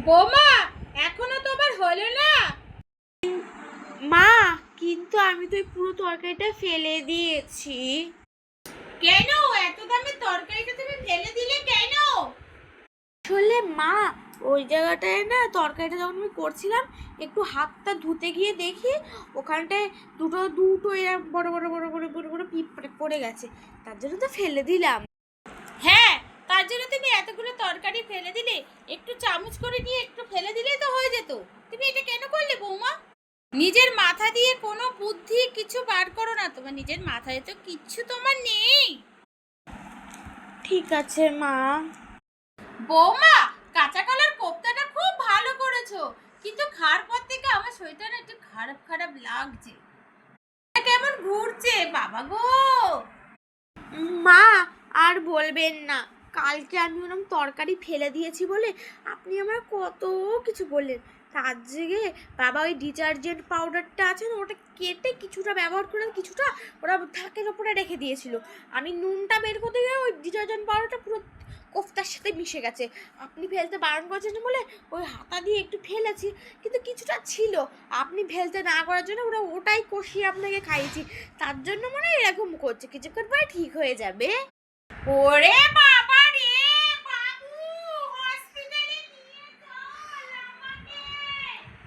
বৌমা, এখনো তোমার হলো না? মা, কিন্তু আমি তো এই পুরো তরকারিটা ফেলে দিয়েছি। কেন? এত দামের তরকারিটা তুমি ফেলে দিলে কেন? আসলে মা, ওই জায়গাটায় না তরকারিটা যখন আমি করছিলাম একটু হাতটা ধুতে গিয়ে দেখি ওখানটায় দুটো দুটো এরকম বড় বড় বড় বড় বড় বড় পিঁপড়ে পড়ে গেছে, তার জন্য তো ফেলে দিলাম। হ্যাঁ, তার জন্য তুমি এতগুলো তরকারি ফেলে দিলে? একটু চামচ করে নিয়ে একটু ফেলে দিলেই তো হয়ে যেত। তুমি এটা কেন করলে বৌমা? নিজের মাথা দিয়ে কোনো বুদ্ধি কিছু বার করো না, তোমার নিজের মাথায় তো কিচ্ছু তোমার নেই। ঠিক আছে মা। বৌমা, কাঁচা কলার কোপ্তাটা খুব ভালো করেছো, কিন্তু খাওয়ার পর থেকে আমার শরীরটা না একটু খারাপ খারাপ লাগছে। কেমন ঘুরছে বাবা গো। মা, আর বলবেন না, কালকে আমি ওরকম তরকারি ফেলে দিয়েছি বলে আপনি আমার কত কিছু বললেন। তার জেগে বাবা ওই ডিটারজেন্ট পাউডারটা আছে না, ওটা কেটে কিছুটা ব্যবহার করে কিছুটা ওরা থাকের ওপরে রেখে দিয়েছিল। আমি নুনটা বের করতে গিয়ে ওই ডিটারজেন্ট পাউডারটা পুরো কোফতার সাথে মিশে গেছে। আপনি ফেলতে বারণ করছেন বলে ওই হাতা দিয়ে একটু ফেলেছি, কিন্তু কিছুটা ছিল। আপনি ফেলতে না করার জন্য ওরা ওটাই কষিয়ে আপনাকে খাইয়েছি, তার জন্য মনে হয় এরকম করছে। কিছুক্ষণ পরে ঠিক হয়ে যাবে। ওরে মা,